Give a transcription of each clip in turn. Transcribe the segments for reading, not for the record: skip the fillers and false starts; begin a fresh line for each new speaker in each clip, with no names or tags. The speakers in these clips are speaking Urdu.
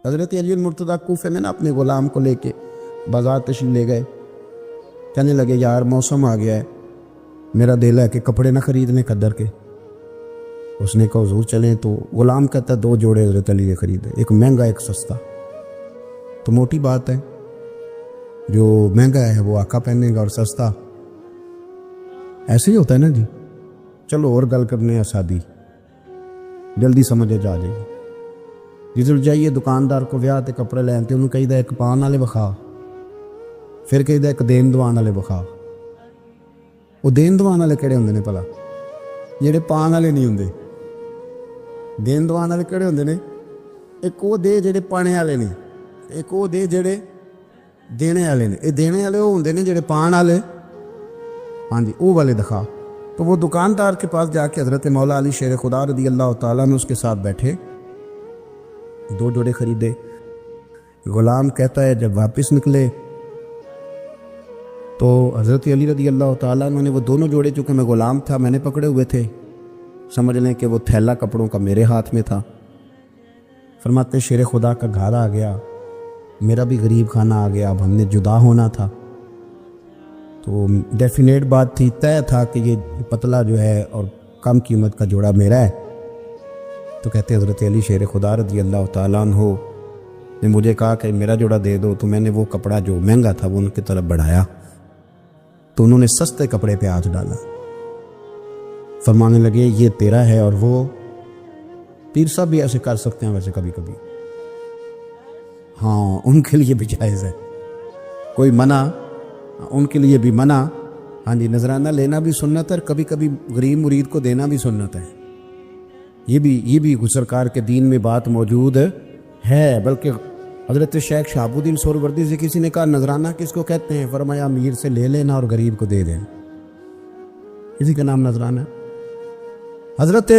حضرت علی المرتضیٰ کوفے میں نا اپنے غلام کو لے کے بازار تشریف لے گئے. کہنے لگے یار موسم آ گیا ہے, میرا دل ہے کہ کپڑے نہ خریدنے قدر کے. اس نے کہا حضور چلیں. تو غلام کہتا 2 جوڑے حضرت علی نے خریدے, ایک مہنگا ایک سستا. تو موٹی بات ہے, جو مہنگا ہے وہ آقا پہنے گا اور سستا ایسے ہی ہوتا ہے نا جی. چلو اور گل کرنے ہیں سادی, جلدی سمجھے جا جائے گی. جدھر جائیے دکاندار کو ویاہ تے کپڑے لینتے انہوں کہیے ایک پان والے وکھا, پھر کہیے ایک دین دوان والے وکھا. وہ دین دوان والے کہڑے ہوندے نے بھلا؟ جڑے پان والے نہیں ہوندے. دین دوان والے کہڑے ہوندے نے؟ ایک وہ دے جڑے پانے والے نے, ایک وہ دے جڑے دینے والے نے. یہ دینے والے وہ ہوندے نے جڑے پان والے, ہاں جی وہ والے دکھا. تو وہ دکاندار کے پاس جا کے حضرت مولا علی شیر خدا رضی اللہ تعالیٰ نے اس کے ساتھ بیٹھے, 2 جوڑے خریدے. غلام کہتا ہے جب واپس نکلے تو حضرت علی رضی اللہ تعالیٰ نے وہ دونوں جوڑے, چونکہ میں غلام تھا میں نے پکڑے ہوئے تھے, سمجھ لیں کہ وہ تھیلا کپڑوں کا میرے ہاتھ میں تھا. فرماتے شیر خدا کا گھر آ گیا, میرا بھی غریب خانہ آ گیا, اب ہم نے جدا ہونا تھا. تو ڈیفینیٹ بات تھی, طے تھا کہ یہ پتلا جو ہے اور کم قیمت کا جوڑا میرا ہے. تو کہتے حضرت علی شیر خدا رضی اللہ تعالیٰ عنہ نے مجھے کہا کہ میرا جوڑا دے دو. تو میں نے وہ کپڑا جو مہنگا تھا وہ ان کی طرف بڑھایا, تو انہوں نے سستے کپڑے پہ ہاتھ ڈالا. فرمانے لگے یہ تیرا ہے. اور وہ پیر صاحب بھی ایسے کر سکتے ہیں ویسے کبھی کبھی, ہاں ان کے لیے بھی جائز ہے, کوئی منع ان کے لیے بھی منع. ہاں جی نذرانہ لینا بھی سنت ہے, اور کبھی کبھی غریب مرید کو دینا بھی سنت ہے. یہ بھی سرکار کے دین میں بات موجود ہے. بلکہ حضرت شیخ شہاب الدین سہروردی سے کسی نے کہا نذرانہ کس کو کہتے ہیں؟ فرمایا امیر سے لے لینا اور غریب کو دے دینا, اسی کا نام نذرانہ ہے. حضرت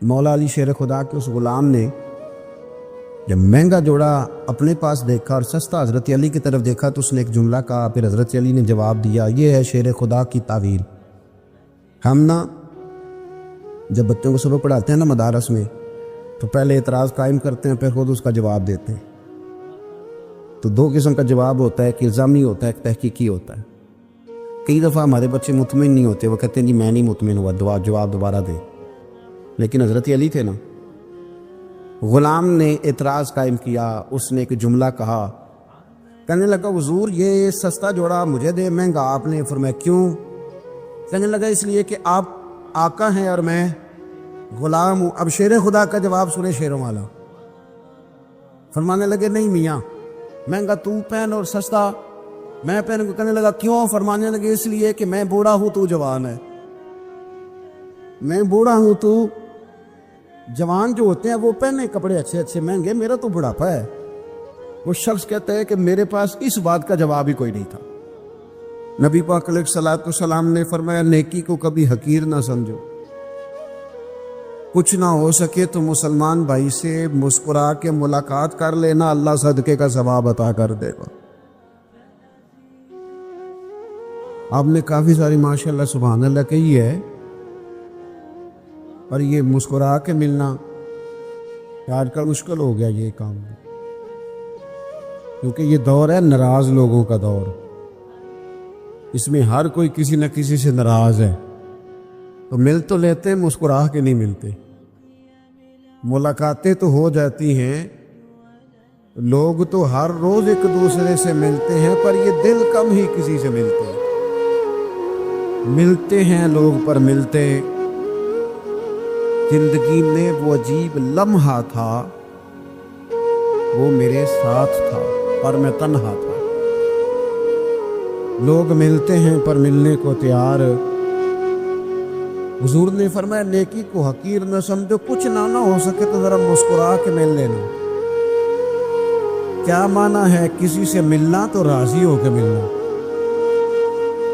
مولا علی شیر خدا کے اس غلام نے جب مہنگا جوڑا اپنے پاس دیکھا اور سستا حضرت علی کی طرف دیکھا تو اس نے ایک جملہ کہا. پھر حضرت علی نے جواب دیا یہ ہے شیر خدا کی تعویل. ہم نا جب بچوں کو سبق پڑھاتے ہیں نا مدارس میں, تو پہلے اعتراض قائم کرتے ہیں پھر خود اس کا جواب دیتے ہیں. تو 2 قسم کا جواب ہوتا ہے, ایک الزامی ہوتا ہے, ایک تحقیقی ہوتا ہے. کئی دفعہ ہمارے بچے مطمئن نہیں ہوتے, وہ کہتے ہیں جی میں نہیں مطمئن ہوا, جواب دوبارہ دے. لیکن حضرت علی تھے نا, غلام نے اعتراض قائم کیا, اس نے ایک جملہ کہا, کہنے لگا حضور یہ سستا جوڑا مجھے دے, مہنگا آپ نے. فرمایا کیوں؟ کہنے لگا اس لیے کہ آپ آقا ہیں اور میں غلام ہوں. اب شیر خدا کا جواب سنے شیروں والا. فرمانے لگے نہیں میاں, مہنگا تو پہن اور سستا میں پہن. کہنے لگا کیوں؟ فرمانے لگے اس لیے کہ میں بوڑھا ہوں تو جوان ہے. میں بوڑھا ہوں تو جوان جو ہوتے ہیں وہ پہنے کپڑے اچھے اچھے مہنگے, میرا تو بڑھاپا ہے. وہ شخص کہتا ہے کہ میرے پاس اس بات کا جواب ہی کوئی نہیں تھا. نبی پاک علیہ الصلوۃ والسلام نے فرمایا نیکی کو کبھی حقیر نہ سمجھو, کچھ نہ ہو سکے تو مسلمان بھائی سے مسکرا کے ملاقات کر لینا, اللہ صدقے کا ثواب عطا کر دے گا. آپ نے کافی ساری ماشاءاللہ سبحان اللہ کہی ہے, اور یہ مسکرا کے ملنا آج کل مشکل ہو گیا یہ کام, کیونکہ یہ دور ہے ناراض لوگوں کا دور. اس میں ہر کوئی کسی نہ کسی سے ناراض ہے, تو مل تو لیتے مسکرا کے نہیں ملتے. ملاقاتیں تو ہو جاتی ہیں, لوگ تو ہر روز ایک دوسرے سے ملتے ہیں, پر یہ دل کم ہی کسی سے ملتے ہیں. ملتے ہیں لوگ پر ملتے. زندگی میں وہ عجیب لمحہ تھا, وہ میرے ساتھ تھا پر میں تنہا تھا. لوگ ملتے ہیں پر ملنے کو تیار. حضور نے فرمایا نیکی کو حقیر نہ سمجھو, کچھ نہ ہو سکے تو ذرا مسکرا کے مل لینا. کیا معنی ہے کسی سے ملنا تو راضی ہو کے ملنا.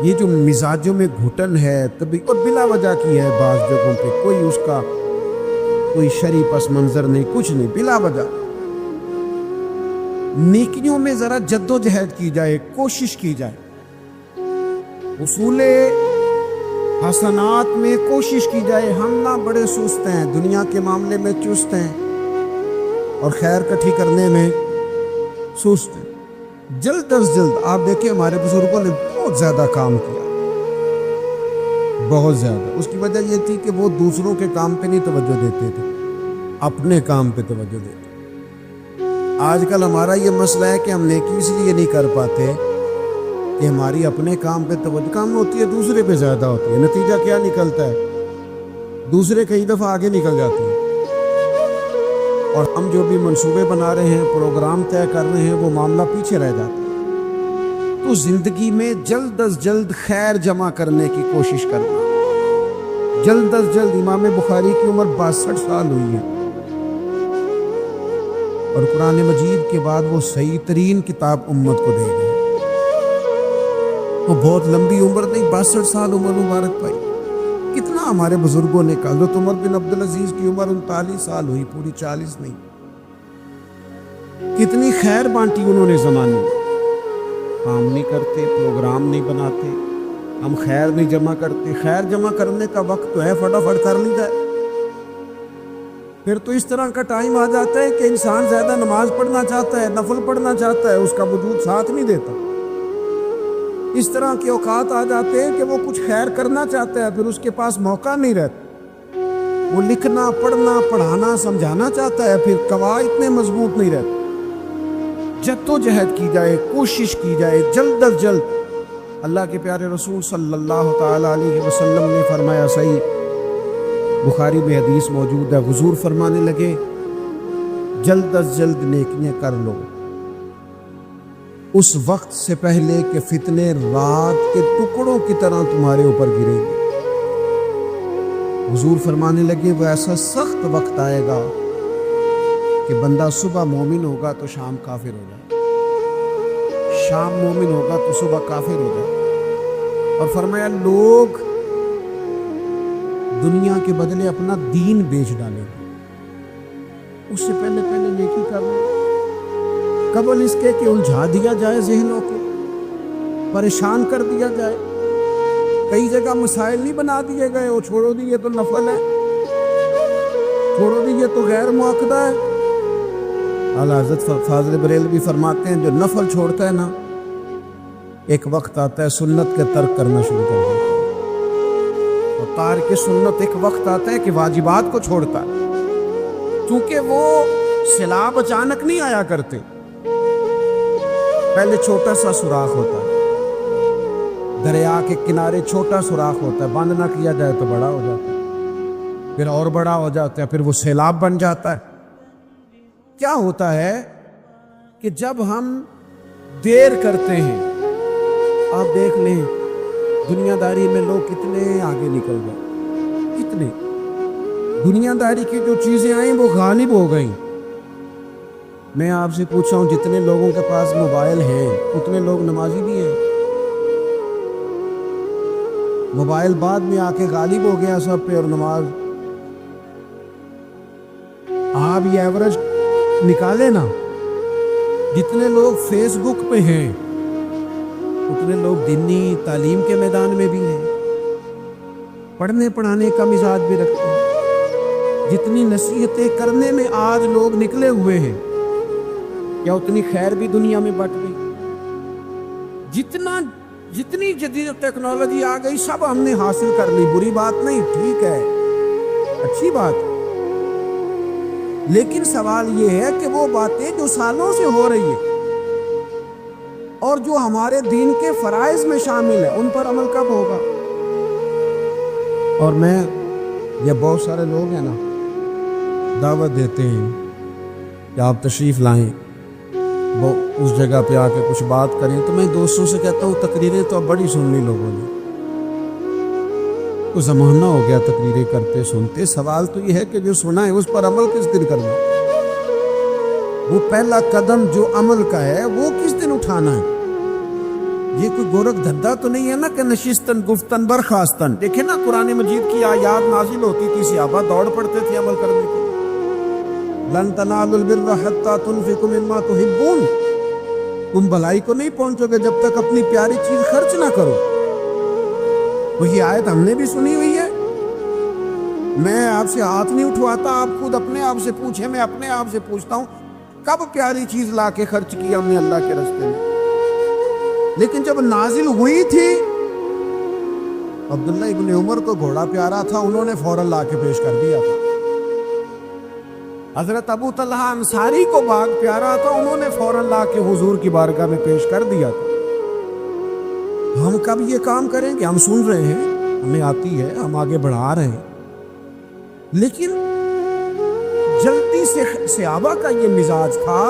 یہ جو مزاجوں میں گھٹن ہے کبھی اور بلا وجہ کی ہے, بعض جگہوں پہ کوئی اس کا کوئی شرعی پس منظر نہیں, کچھ نہیں, بلا وجہ. نیکیوں میں ذرا جد و جہد کی جائے, کوشش کی جائے. اصول حسنات میں کوشش کی جائے. ہم نہ بڑے سست ہیں, دنیا کے معاملے میں چست ہیں, اور خیر کٹھی کرنے میں سست ہیں. جلد از جلد آپ دیکھیں ہمارے بزرگوں نے بہت زیادہ کام کیا, بہت زیادہ. اس کی وجہ یہ تھی کہ وہ دوسروں کے کام پہ نہیں توجہ دیتے تھے, اپنے کام پہ توجہ دیتے. آج کل ہمارا یہ مسئلہ ہے کہ ہم نیکی اس لیے نہیں کر پاتے کہ ہماری اپنے کام پہ توجہ کم ہوتی ہے, دوسرے پہ زیادہ ہوتی ہے. نتیجہ کیا نکلتا ہے؟ دوسرے کئی دفعہ آگے نکل جاتے ہیں, اور ہم جو بھی منصوبے بنا رہے ہیں, پروگرام طے کر رہے ہیں, وہ معاملہ پیچھے رہ جاتا ہے. تو زندگی میں جلد از جلد خیر جمع کرنے کی کوشش کرنا. جلد از جلد. امام بخاری کی عمر 62 سال ہوئی ہے, اور قرآن مجید کے بعد وہ صحیح ترین کتاب امت کو دے گئے. وہ بہت لمبی عمر نہیں, 62 سال عمر مبارک پائی. کتنا ہمارے بزرگوں نے کہا. حضرت عمر بن عبدالعزیز کی عمر 39 سال ہوئی, پوری 40 نہیں. کتنی خیر بانٹی انہوں نے زمانے میں. کام نہیں کرتے, پروگرام نہیں بناتے, ہم خیر نہیں جمع کرتے. خیر جمع کرنے کا وقت تو ہے, فٹافٹ کر لی جائے. پھر تو اس طرح کا ٹائم آ جاتا ہے کہ انسان زیادہ نماز پڑھنا چاہتا ہے, نفل پڑھنا چاہتا ہے, اس کا وجود ساتھ نہیں دیتا. اس طرح کے اوقات آ جاتے ہیں کہ وہ کچھ خیر کرنا چاہتا ہے, پھر اس کے پاس موقع نہیں رہتا. وہ لکھنا, پڑھنا, پڑھانا, سمجھانا چاہتا ہے, پھر قواعد اتنے مضبوط نہیں رہتے. جد و جہد کی جائے, کوشش کی جائے جلد از جلد. اللہ کے پیارے رسول صلی اللہ تعالی علیہ وسلم نے فرمایا, صحیح بخاری میں حدیث موجود ہے, حضور فرمانے لگے جلد از جلد نیکیاں کر لو اس وقت سے پہلے کہ فتنے رات کے ٹکڑوں کی طرح تمہارے اوپر گریں گے. حضور فرمانے لگے وہ ایسا سخت وقت آئے گا کہ بندہ صبح مومن ہوگا تو شام کافر ہو جائے, شام مومن ہوگا تو صبح کافر ہو جائے. اور فرمایا لوگ دنیا کے بدلے اپنا دین بیچ ڈالیں گے. اس سے پہلے نیکی کر لو, قبل اس کے کہ الجھا دیا جائے ذہنوں کو, پریشان کر دیا جائے. کئی جگہ مسائل نہیں بنا دیے گئے, وہ چھوڑو دی یہ تو نفل ہے, چھوڑو دی یہ تو غیر معاقدہ ہے. اعلیٰ حضرت فاضل بریلوی فرماتے ہیں جو نفل چھوڑتا ہے نا, ایک وقت آتا ہے سنت کے ترک کرنا شروع کر دیتا ہے, اور تارک سنت ایک وقت آتا ہے کہ واجبات کو چھوڑتا ہے. چونکہ وہ سیلاب اچانک نہیں آیا کرتے, پہلے چھوٹا سا سوراخ ہوتا ہے, دریا کے کنارے چھوٹا سوراخ ہوتا ہے, بند نہ کیا جائے تو بڑا ہو جاتا ہے, پھر اور بڑا ہو جاتا ہے, پھر وہ سیلاب بن جاتا ہے. کیا ہوتا ہے کہ جب ہم دیر کرتے ہیں, آپ دیکھ لیں دنیا داری میں لوگ کتنے آگے نکل گئے, کتنے دنیا داری کی جو چیزیں آئیں وہ غالب ہو گئیں. میں آپ سے پوچھا ہوں جتنے لوگوں کے پاس موبائل ہیں اتنے لوگ نمازی بھی ہیں. موبائل بعد میں آ کے غالب ہو گیا سب پہ, اور نماز. آپ یہ ایوریج نکالے نا, جتنے لوگ فیس بک پہ ہیں اتنے لوگ دینی تعلیم کے میدان میں بھی ہیں, پڑھنے پڑھانے کا مزاج بھی رکھتے ہیں. جتنی نصیحتیں کرنے میں آج لوگ نکلے ہوئے ہیں, کیا اتنی خیر بھی دنیا میں بٹ گئی؟ جتنی جدید ٹیکنالوجی آ گئی سب ہم نے حاصل کر لی, بری بات نہیں, ٹھیک ہے, اچھی بات. لیکن سوال یہ ہے کہ وہ باتیں جو سالوں سے ہو رہی ہیں اور جو ہمارے دین کے فرائض میں شامل ہے ان پر عمل کب ہوگا؟ اور میں یہ بہت سارے لوگ ہیں نا دعوت دیتے ہیں کہ آپ تشریف لائیں, وہ اس جگہ پہ آ کے کچھ بات کریں, تو میں دوستوں سے کہتا ہوں تقریریں تو اب بڑی سن لی لوگوں نے, تو زمانہ ہو گیا تقریریں کرتے سنتے. سوال تو یہ ہے کہ جو سنا ہے اس پر عمل کس دن کرنا, وہ پہلا قدم جو عمل کا ہے وہ کس دن اٹھانا ہے. یہ کوئی گورکھ دھندا تو نہیں ہے نا کہ نشستن گفتن برخاستن. دیکھیں نا قرآن مجید کی آیات نازل ہوتی تھی, صحابہ دوڑ پڑتے تھے عمل کرنے کے لیے. لن تنالوا البر حتى تنفقوا مما تحبون, تم بھلائی کو نہیں پہنچو گے جب تک اپنی پیاری چیز خرچ نہ کرو. وہی آیت ہم نے بھی سنی ہوئی ہے. میں آپ سے ہاتھ نہیں اٹھواتا، آپ خود اپنے آپ سے پوچھیں، میں اپنے آپ سے پوچھتا ہوں کب پیاری چیز لا کے خرچ کیا ہم نے اللہ کے راستے میں؟ لیکن جب نازل ہوئی تھی، عبداللہ ابن عمر کو گھوڑا پیارا تھا، انہوں نے فوراً لا کے پیش کر دیا تھا۔ حضرت ابو طلحہ انصاری کو باغ پیارا تھا، انہوں نے فوراً لا کے حضور کی بارگاہ میں پیش کر دیا تھا۔ ہم کب یہ کام کریں کہ ہم سن رہے ہیں، ہمیں آتی ہے، ہم آگے بڑھا رہے ہیں، لیکن جلدی سے صحابہ کا یہ مزاج تھا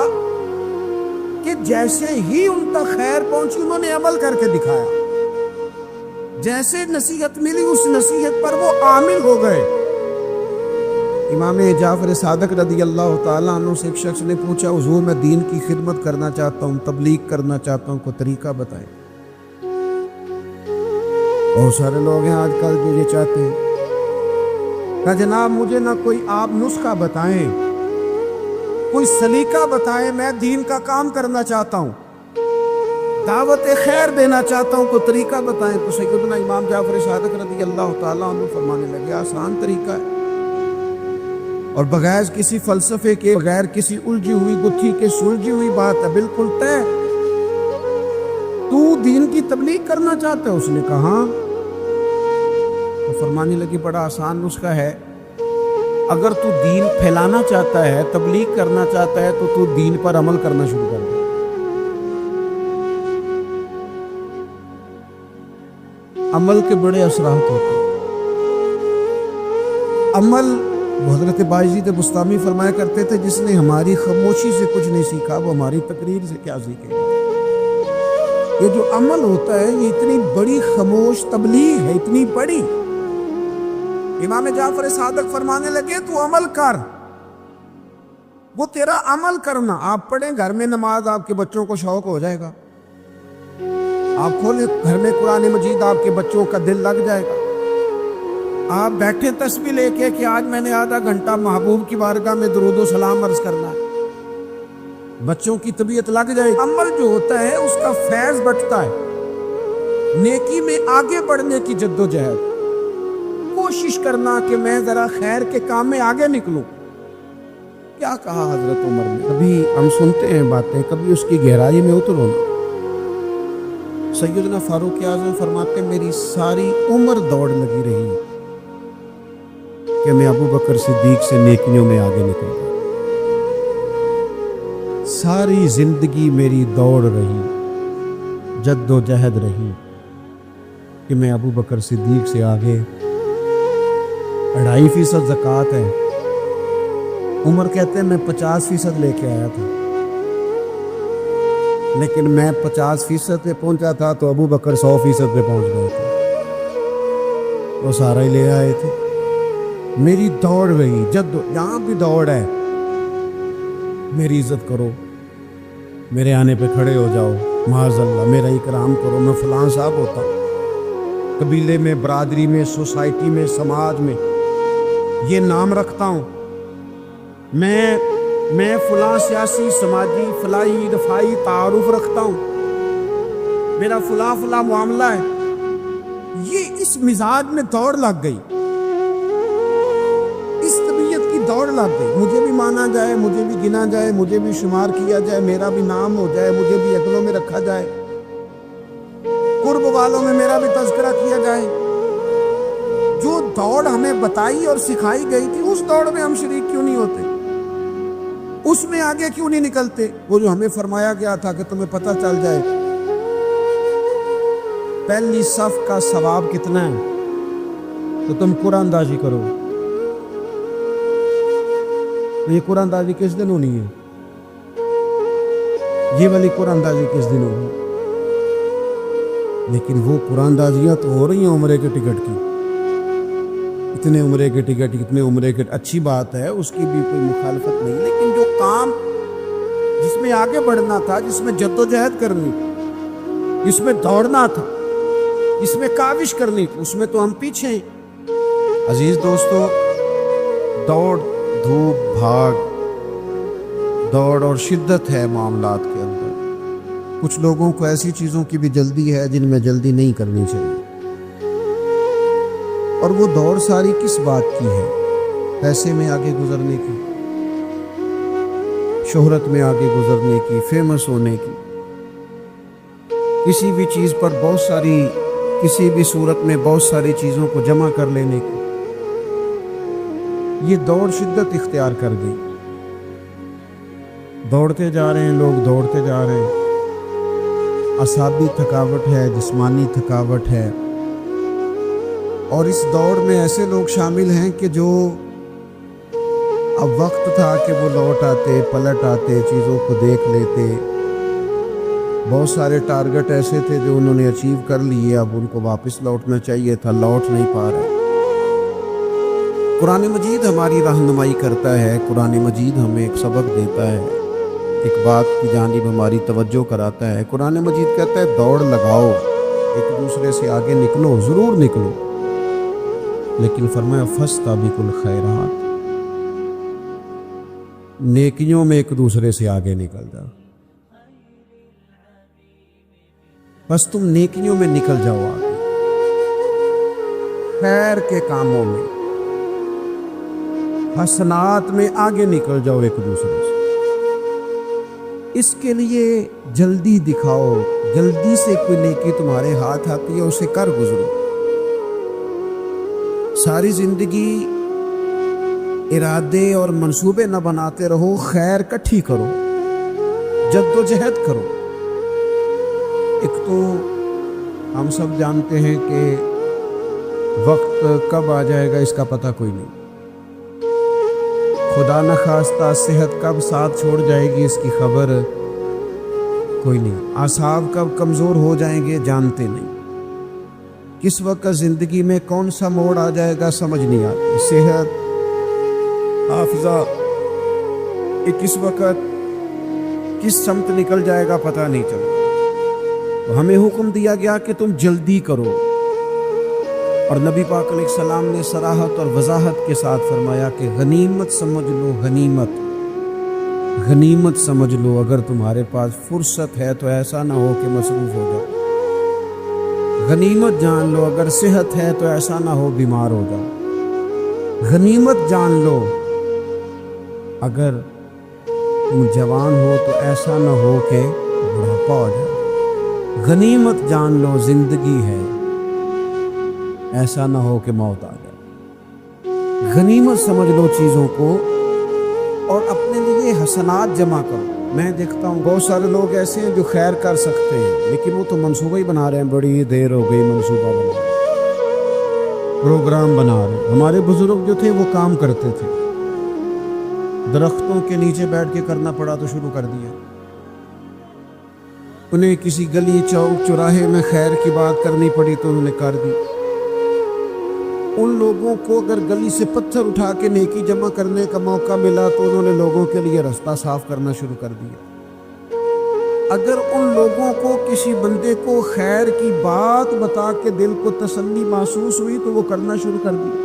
کہ جیسے ہی ان تک خیر پہنچی انہوں نے عمل کر کے دکھایا، جیسے نصیحت ملی اس نصیحت پر وہ عامل ہو گئے۔ امام جعفر صادق رضی اللہ تعالیٰ عنہ سے ایک شخص نے پوچھا، حضور میں دین کی خدمت کرنا چاہتا ہوں، تبلیغ کرنا چاہتا ہوں، کوئی طریقہ بتائیں۔ بہت سارے لوگ ہیں آج کل جو یہ چاہتے ہیں کہ جناب مجھے نہ کوئی آپ نسخہ بتائیں، کوئی سلیقہ بتائیں، میں دین کا کام کرنا چاہتا ہوں، دعوت خیر دینا چاہتا ہوں، کوئی طریقہ بتائیں۔ تو سیدنا امام جعفر صادق رضی اللہ تعالیٰ عنہ فرمانے لگے، آسان طریقہ ہے، اور بغیر کسی فلسفے کے، بغیر کسی الجھی ہوئی گتھی کے سلجھی ہوئی بات ہے، بالکل طے۔ تو دین کی تبلیغ کرنا چاہتا ہے؟ اس نے کہا، تو فرمانے لگی بڑا آسان نسخہ ہے، اگر تو دین پھیلانا چاہتا ہے، تبلیغ کرنا چاہتا ہے، تو دین پر عمل کرنا شروع کر دے۔ عمل کے بڑے اثرات ہوتے ہیں۔ عمل، حضرت باجید بستامی فرمایا کرتے تھے، جس نے ہماری خاموشی سے کچھ نہیں سیکھا وہ ہماری تقریر سے کیا سیکھے گا۔ یہ جو عمل ہوتا ہے یہ اتنی بڑی خاموش تبلیغ ہے، اتنی بڑی۔ امام جعفر صادق فرمانے لگے تو عمل کر، وہ تیرا عمل کرنا۔ آپ پڑھیں گھر میں نماز، آپ کے بچوں کو شوق ہو جائے گا، آپ کھولیں گھر میں قرآن مجید، آپ کے بچوں کا دل لگ جائے گا۔ آپ بیٹھے تسبیح لے کے کہ آج میں نے آدھا گھنٹہ محبوب کی بارگاہ میں درود و سلام عرض کرنا ہے، بچوں کی طبیعت لگ جائے گی۔ عمل جو ہوتا ہے اس کا فیض بٹتا ہے، نیکی میں آگے بڑھنے کی جد و جہد، کوشش کرنا کہ میں ذرا خیر کے کام میں آگے نکلوں۔ کیا کہا حضرت عمر نے؟ کبھی ہم سنتے ہیں باتیں، کبھی اس کی گہرائی میں اترو نا۔ سیدنا فاروق اعظم فرماتے ہیں میری ساری عمر دوڑ لگی رہی کہ میں ابو بکر صدیق سے نیکیوں میں آگے نکلوں۔ ساری زندگی میری دوڑ رہی، جد و جہد رہی کہ میں ابو بکر صدیق سے آگے۔ 2.5% زکوٰۃ ہے، عمر کہتے ہیں میں 50% لے کے آیا تھا، لیکن میں 50% پہ پہنچا تھا تو ابو بکر 100% پہ پہنچ گئے تھے، وہ سارا ہی لے آئے تھے۔ میری دوڑ رہی، یہاں بھی دوڑ ہے، میری عزت کرو، میرے آنے پہ کھڑے ہو جاؤ، معاذ اللہ میرا اکرام کرو، میں فلاں صاحب ہوتا ہوں، قبیلے میں، برادری میں، سوسائٹی میں، سماج میں یہ نام رکھتا ہوں، میں فلاں سیاسی، سماجی، فلاحی، رفائی تعارف رکھتا ہوں، میرا فلاں معاملہ ہے۔ یہ اس مزاج میں دوڑ لگ گئی، اس طبیعت کی دوڑ لگ گئی، مجھے بھی مانا جائے، مجھے بھی گنا جائے، مجھے بھی شمار کیا جائے، میرا بھی نام ہو جائے، مجھے بھی عدلوں میں رکھا جائے، قرب والوں میں میرا بھی تذکرہ کیا جائے۔ جو دوڑ ہمیں بتائی اور سکھائی گئی تھی اس دوڑ میں ہم شریک کیوں نہیں ہوتے؟ اس میں آگے کیوں نہیں نکلتے؟ وہ جو ہمیں فرمایا گیا تھا کہ تمہیں پتہ چل جائے پہلی صف کا ثواب کتنا ہے تو تم قرآن اندازی کرو۔ یہ قرآن اندازی کس دن ہونی ہے؟ یہ والی قرآن اندازی کس دن ہونی؟ لیکن وہ قرآن اندازیاں تو ہو رہی ہیں عمرے کے ٹکٹ کی، اتنے عمرے کے ٹکٹ، اتنے عمرے کے، اچھی بات ہے، اس کی بھی کوئی مخالفت نہیں، لیکن جو کام جس میں آگے بڑھنا تھا، جس میں جد و جہد کرنی، جس میں دوڑنا تھا، جس میں کاوش کرنی تھی، اس میں تو ہم پیچھے ہیں۔ عزیز دوستو، دوڑ دھوپ بھاگ، دوڑ اور شدت ہے معاملات کے اندر۔ کچھ لوگوں کو ایسی چیزوں کی بھی جلدی ہے جن میں جلدی نہیں کرنی چاہیے، اور وہ دوڑ ساری کس بات کی ہے؟ پیسے میں آگے گزرنے کی، شہرت میں آگے گزرنے کی، فیمس ہونے کی، کسی بھی چیز پر بہت ساری، کسی بھی صورت میں بہت ساری چیزوں کو جمع کر لینے کی۔ یہ دوڑ شدت اختیار کر گئی، دوڑتے جا رہے ہیں لوگ، دوڑتے جا رہے ہیں، اعصابی تھکاوٹ ہے، جسمانی تھکاوٹ ہے، اور اس دوڑ میں ایسے لوگ شامل ہیں کہ جو اب وقت تھا کہ وہ لوٹ آتے، پلٹ آتے، چیزوں کو دیکھ لیتے، بہت سارے ٹارگٹ ایسے تھے جو انہوں نے اچیو کر لیے، اب ان کو واپس لوٹنا چاہیے تھا، لوٹ نہیں پا رہے۔ قرآن مجید ہماری رہنمائی کرتا ہے، قرآن مجید ہمیں ایک سبق دیتا ہے، ایک بات کی جانب ہماری توجہ کراتا ہے۔ قرآن مجید کہتا ہے دوڑ لگاؤ، ایک دوسرے سے آگے نکلو، ضرور نکلو، لیکن فرمایا فاستبقوا الخیرات، نیکیوں میں ایک دوسرے سے آگے نکل جاؤ۔ بس تم نیکیوں میں نکل جاؤ آگے، خیر کے کاموں میں، حسنات میں آگے نکل جاؤ ایک دوسرے سے۔ اس کے لیے جلدی دکھاؤ، جلدی سے کوئی نیکی تمہارے ہاتھ آتی ہے اسے کر گزرو۔ ساری زندگی ارادے اور منصوبے نہ بناتے رہو، خیر کٹھی کرو، جد و جہد کرو۔ ایک تو ہم سب جانتے ہیں کہ وقت کب آ جائے گا اس کا پتہ کوئی نہیں، خدا نخواستہ صحت کب ساتھ چھوڑ جائے گی اس کی خبر کوئی نہیں، اعصاب کب کمزور ہو جائیں گے جانتے نہیں، کس وقت زندگی میں کون سا موڑ آ جائے گا سمجھ نہیں آتی، صحت، حافظہ، کس وقت کس سمت نکل جائے گا پتہ نہیں چلتا۔ تو ہمیں حکم دیا گیا کہ تم جلدی کرو، اور نبی پاک علیہ السلام نے صراحت اور وضاحت کے ساتھ فرمایا کہ غنیمت سمجھ لو، غنیمت غنیمت سمجھ لو، اگر تمہارے پاس فرصت ہے تو ایسا نہ ہو کہ مصروف ہو جاؤ، غنیمت جان لو، اگر صحت ہے تو ایسا نہ ہو بیمار ہو جاؤ، غنیمت جان لو، اگر تم جوان ہو تو ایسا نہ ہو کہ بڑھاپا ہو جائے، غنیمت جان لو زندگی ہے، ایسا نہ ہو کہ موت آ جائے۔ غنیمت سمجھ لو چیزوں کو اور اپنے لیے حسنات جمع کرو۔ میں دیکھتا ہوں بہت سارے لوگ ایسے ہیں جو خیر کر سکتے ہیں لیکن وہ تو منصوبہ ہی بنا رہے ہیں، بڑی دیر ہو گئی منصوبہ بنا رہے ہیں، پروگرام بنا رہے ہیں۔ ہمارے بزرگ جو تھے وہ کام کرتے تھے، درختوں کے نیچے بیٹھ کے کرنا پڑا تو شروع کر دیا، انہیں کسی گلی چوک چوراہے میں خیر کی بات کرنی پڑی تو انہوں نے کر دی۔ ان لوگوں کو اگر گلی سے پتھر اٹھا کے نیکی جمع کرنے کا موقع ملا تو انہوں نے لوگوں کے لیے رستہ صاف کرنا شروع کر دیا۔ اگر ان لوگوں کو کسی بندے کو خیر کی بات بتا کے دل کو تسلی محسوس ہوئی تو وہ کرنا شروع کر دیا۔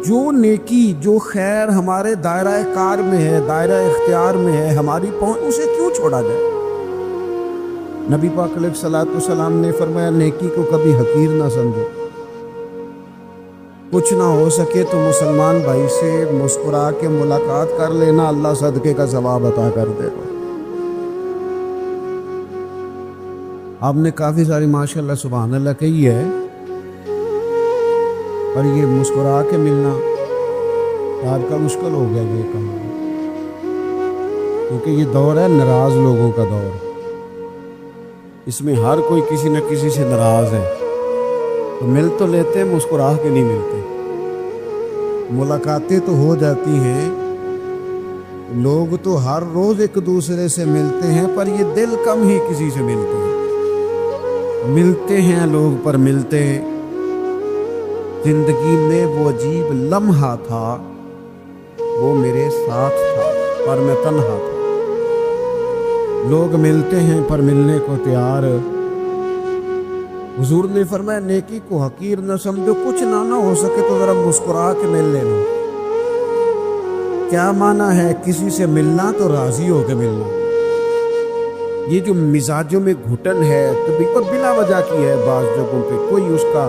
جو نیکی، جو خیر ہمارے دائرہ کار میں ہے، دائرہ اختیار میں ہے، ہماری پہنچ، اسے کیوں چھوڑا جائے؟ نبی پاک علیہ الصلوۃ والسلام نے فرمایا نیکی کو کبھی حقیر نہ سمجھو، کچھ نہ ہو سکے تو مسلمان بھائی سے مسکرا کے ملاقات کر لینا، اللہ صدقے کا ثواب عطا کر دے گا۔ آپ نے کافی ساری ماشاءاللہ سبحان اللہ کہی ہے، اور یہ مسکرا کے ملنا آپ کا مشکل ہو گیا یہ کام، کیونکہ یہ دور ہے ناراض لوگوں کا دور، اس میں ہر کوئی کسی نہ کسی سے ناراض ہے، تو مل تو لیتے مسکرا کے نہیں ملتے، ملاقاتیں تو ہو جاتی ہیں، لوگ تو ہر روز ایک دوسرے سے ملتے ہیں پر یہ دل کم ہی کسی سے ملتے ہیں، ملتے ہیں لوگ پر ملتے ہیں۔ زندگی میں وہ عجیب لمحہ تھا، وہ میرے ساتھ تھا پر میں تنہا تھا۔ لوگ ملتے ہیں پر ملنے کو تیار۔ حضور نے فرمایا نیکی کو حقیر نہ سمجھو، کچھ نہ ہو سکے تو ذرا مسکرا کے مل لینا۔ کیا معنی ہے کسی سے ملنا؟ تو راضی ہو کے ملنا۔ یہ جو مزاجوں میں گھٹن ہے اور بلا وجہ کی ہے، بعض جگہوں پہ کوئی اس کا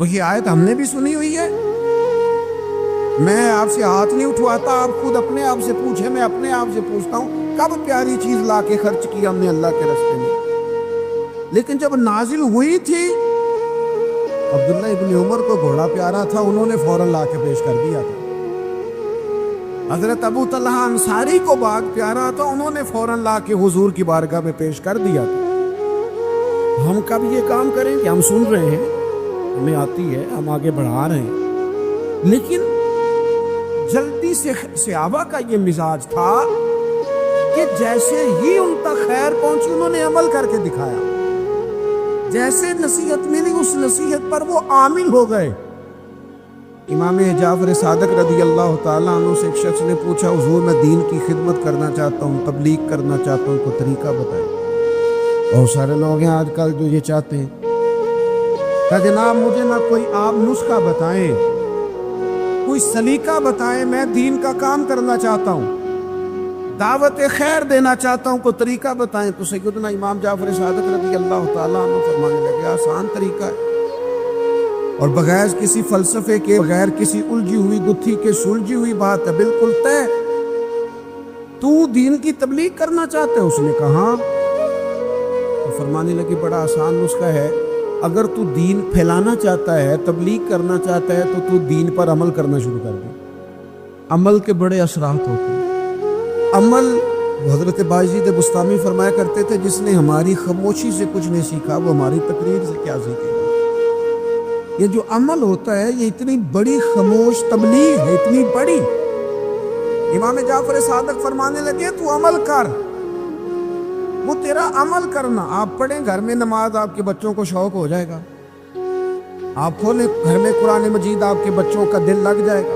وہی آیت ہم نے بھی سنی ہوئی ہے. میں آپ سے ہاتھ نہیں اٹھواتا, آپ خود اپنے آپ سے پوچھیں, میں اپنے آپ سے پوچھتا ہوں کب پیاری چیز لا کے خرچ کی ہم نے اللہ کے راستے میں. لیکن جب نازل ہوئی تھی, عبداللہ ابن عمر کو گھوڑا پیارا تھا, انہوں نے فوراً لا کے پیش کر دیا تھا. حضرت ابو طلحہ انصاری کو باغ پیارا تھا, انہوں نے فوراً لا کے حضور کی بارگاہ میں پیش کر دیا تھا. ہم کب یہ کام کریں کہ ہم سن رہے ہیں, ہمیں آتی ہے, ہم آگے بڑھا رہے ہیں, لیکن جلدی سے صحابہ کا یہ مزاج تھا کہ جیسے ہی ان تک خیر پہنچی انہوں نے عمل کر کے دکھایا. جیسے نصیحت ملی اس نصیحت پر وہ عامل ہو گئے. امام جعفر صادق رضی اللہ تعالیٰ عنہ سے ایک شخص نے پوچھا, حضور میں دین کی خدمت کرنا چاہتا ہوں, تبلیغ کرنا چاہتا ہوں, کوئی طریقہ بتائیں. بہت سارے لوگ ہیں آج کل جو یہ چاہتے ہیں کہ جناب مجھے نہ کوئی آپ نسخہ بتائیں, کوئی سلیقہ بتائیں, میں دین کا کام کرنا چاہتا ہوں, دعوت خیر دینا چاہتا ہوں, کوئی طریقہ بتائیں. تو سیدنا امام جعفر صادق رضی اللہ تعالیٰ عنہ فرمانے لگے, آسان طریقہ ہے, اور بغیر کسی فلسفے کے, بغیر کسی الجھی ہوئی گتھی کے سلجھی ہوئی بات ہے, بالکل طے. تو دین کی تبلیغ کرنا چاہتے ہے؟ اس نے کہا. تو فرمانے لگے بڑا آسان نسخہ ہے, اگر تو دین پھیلانا چاہتا ہے, تبلیغ کرنا چاہتا ہے, تو دین پر عمل کرنا شروع کر دے. عمل کے بڑے اثرات ہوتے ہیں. عمل, حضرت باجید بستامی فرمایا کرتے تھے, جس نے ہماری خاموشی سے کچھ نہیں سیکھا وہ ہماری تقریر سے کیا سیکھے گا. یہ جو عمل ہوتا ہے یہ اتنی بڑی خاموش تبلیغ ہے, اتنی بڑی. امام جعفر صادق فرمانے لگے تو عمل کر, وہ تیرا عمل کرنا. آپ پڑھیں گھر میں نماز, آپ کے بچوں کو شوق ہو جائے گا. آپ کھولیں گھر میں قرآن مجید, آپ کے بچوں کا دل لگ جائے گا.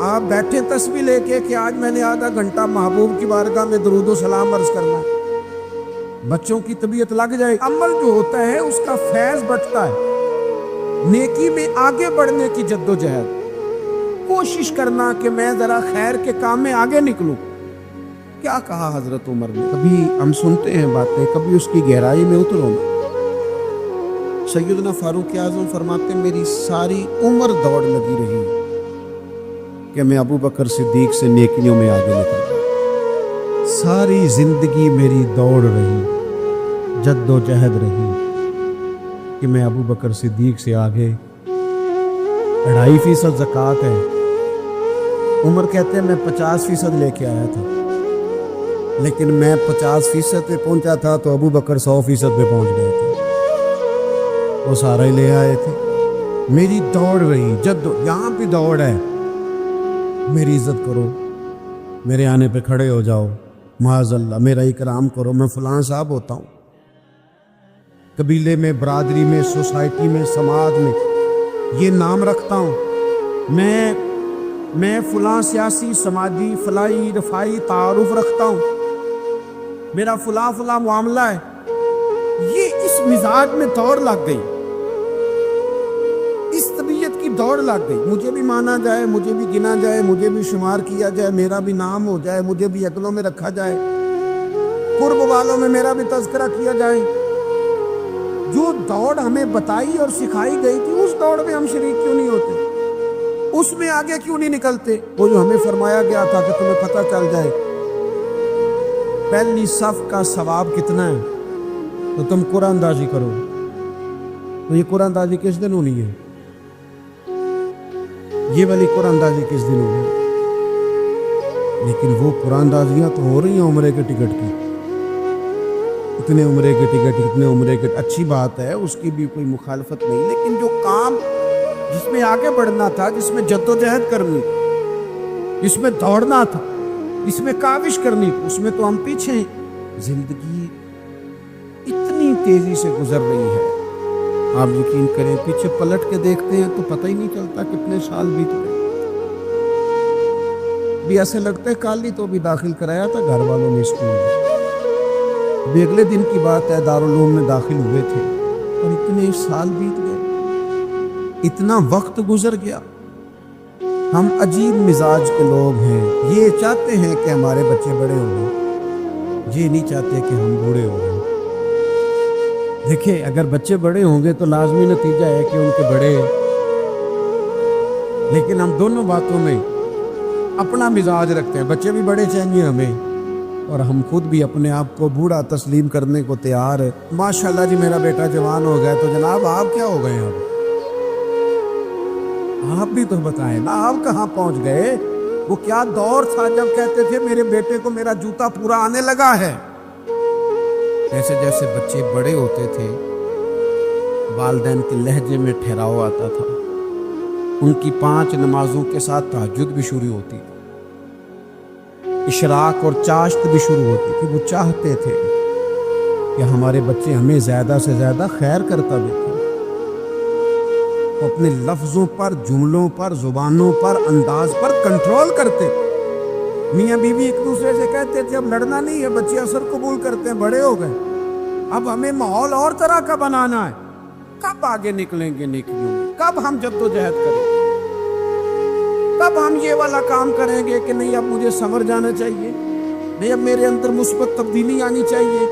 آپ بیٹھے تسبیح لے کے کہ آج میں نے آدھا گھنٹہ محبوب کی بارگاہ میں درود و سلام عرض کرنا, بچوں کی طبیعت لگ جائے. عمل جو ہوتا ہے اس کا فیض بٹتا ہے. نیکی میں آگے بڑھنے کی جد و جہد, کوشش کرنا کہ میں ذرا خیر کے کام میں آگے نکلوں. کیا کہا حضرت عمر نے؟ کبھی ہم سنتے ہیں باتیں, کبھی اس کی گہرائی میں اترو نا. سیدنا فاروق اعظم فرماتے میری ساری عمر دوڑ لگی رہی کہ میں ابو بکر صدیق سے نیکیوں میں آگے نکل گیا. ساری زندگی میری دوڑ رہی, جد و جہد رہی کہ میں ابو بکر صدیق سے آگے. 2.5% زکوٰۃ ہے. عمر کہتے ہیں میں 50% لے کے آیا تھا, لیکن میں 50% پہ پہنچا تھا تو ابو بکر 100% پہ پہنچ گئے تھے. وہ سارا ہی لے آئے تھے. میری دوڑ رہی, یہاں پہ دوڑ ہے. میری عزت کرو, میرے آنے پہ کھڑے ہو جاؤ, معاذ اللہ میرا اکرام کرو, میں فلاں صاحب ہوتا ہوں. قبیلے میں, برادری میں, سوسائٹی میں, سماج میں یہ نام رکھتا ہوں, میں فلاں سیاسی, سماجی, فلاحی, رفائی تعارف رکھتا ہوں, میرا فلاں معاملہ ہے. یہ اس مزاج میں دوڑ لگ گئی, اس طبیعت کی دوڑ لگ گئی. مجھے بھی مانا جائے, مجھے بھی گنا جائے, مجھے بھی شمار کیا جائے, میرا بھی نام ہو جائے, مجھے بھی عقلوں میں رکھا جائے, قرب والوں میں میرا بھی تذکرہ کیا جائے. جو دوڑ ہمیں بتائی اور سکھائی گئی تھی اس دوڑ میں ہم شریک کیوں نہیں ہوتے, اس میں آگے کیوں نہیں نکلتے. وہ جو ہمیں فرمایا گیا تھا کہ تمہیں پتہ چل جائے پہلی صف کا ثواب کتنا ہے تو تم قرآن اندازی کرو. تو یہ قرآن اندازی کس دن ہونی ہے؟ یہ والی قرآن اندازی کس دن ہونی ہے؟ لیکن وہ قرآن اندازیاں تو ہو رہی ہیں عمرے کے ٹکٹ کی. اتنے عمرے کے ٹکٹ, اتنے عمرے کے, اچھی بات ہے, اس کی بھی کوئی مخالفت نہیں. لیکن جو کام جس میں آگے بڑھنا تھا, جس میں جد و جہد کرنی, جس میں دوڑنا تھا, جس میں کاوش کرنی, اس میں تو ہم پیچھے ہیں. زندگی اتنی تیزی سے گزر رہی ہے, آپ یقین کریں پیچھے پلٹ کے دیکھتے ہیں تو پتہ ہی نہیں چلتا کتنے سال بیت گئے. بھی ایسے لگتا ہے کل ہی تو بھی داخل کرایا تھا گھر والوں نے اسکول میں, بھی اگلے دن کی بات ہے دارالعلوم میں داخل ہوئے تھے اور اتنے سال بیت گئے, اتنا وقت گزر گیا. ہم عجیب مزاج کے لوگ ہیں. یہ چاہتے ہیں کہ ہمارے بچے بڑے ہو گئے, یہ نہیں چاہتے کہ ہم بوڑھے ہو گئے. دیکھیں اگر بچے بڑے ہوں گے تو لازمی نتیجہ ہے کہ ان کے بڑے، لیکن ہم دونوں باتوں میں اپنا مزاج رکھتے ہیں. بچے بھی بڑے چاہیے ہمیں اور ہم خود بھی اپنے آپ کو بوڑھا تسلیم کرنے کو تیار ہے. ماشاءاللہ جی میرا بیٹا جوان ہو گیا، تو جناب آپ کیا ہو گئے ہیں؟ اب آپ بھی تو بتائیں نا، آپ کہاں پہنچ گئے؟ وہ کیا دور تھا جب کہتے تھے میرے بیٹے کو میرا جوتا پورا آنے لگا ہے. جیسے جیسے بچے بڑے ہوتے تھے والدین کے لہجے میں ٹھہراؤ آتا تھا. ان کی 5 نمازوں کے ساتھ تہجد بھی شروع ہوتی تھی، اشراق اور چاشت بھی شروع ہوتی تھی. وہ چاہتے تھے کہ ہمارے بچے ہمیں زیادہ سے زیادہ خیر کرتا دیکھیں. وہ اپنے لفظوں پر، جملوں پر، زبانوں پر، انداز پر کنٹرول کرتے. میاں بیوی ایک دوسرے سے کہتے تھے اب لڑنا نہیں ہے، بچے اثر قبول کرتے ہیں، بڑے ہو گئے، اب ہمیں ماحول اور طرح کا بنانا ہے. کب آگے نکلیں گے نیکیوں میں؟ کب ہم جدوجہد کریں گے؟ کب ہم یہ والا کام کریں گے کہ نہیں اب مجھے سنور جانا چاہیے، نہیں اب میرے اندر مثبت تبدیلی آنی چاہیے،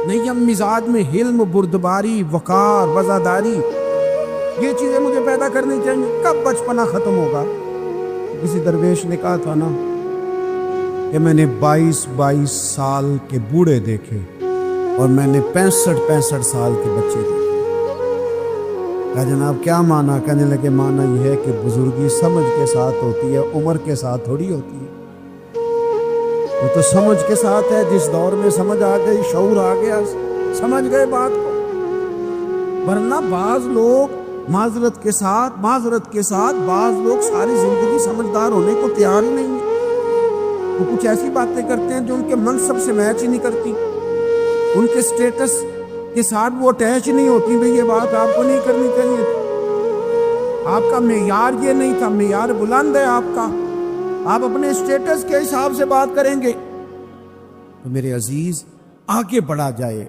نہیں اب مزاج میں حلم، بردباری، وقار، وفاداری، یہ چیزیں مجھے پیدا کرنی چاہیے. کب بچپنا ختم ہوگا؟ کسی درویش نے کہا تھا نا کہ میں نے 22 سال کے بوڑھے دیکھے اور میں نے 65 سال کے بچے دیکھے. کہا جناب کیا معنی؟ کہنے لگے معنی یہ ہے کہ بزرگی سمجھ کے ساتھ ہوتی ہے، عمر کے ساتھ تھوڑی ہوتی ہے. وہ تو سمجھ کے ساتھ ہے. جس دور میں سمجھ آ گئی، شعور آ گیا، سمجھ گئے بات کو. ورنہ بعض لوگ معذرت کے ساتھ بعض لوگ ساری زندگی سمجھدار ہونے کو تیار ہی نہیں ہیں. وہ کچھ ایسی باتیں کرتے ہیں جو ان کے منصب سے میچ ہی نہیں کرتی، ان کے سٹیٹس کے ساتھ وہ اٹیچ نہیں ہوتی. بھئی یہ بات آپ کو نہیں کرنی چاہیے، آپ کا معیار یہ نہیں تھا، معیار بلند ہے آپ کا، آپ اپنے سٹیٹس کے حساب سے بات کریں گے. تو میرے عزیز آگے بڑھا جائے.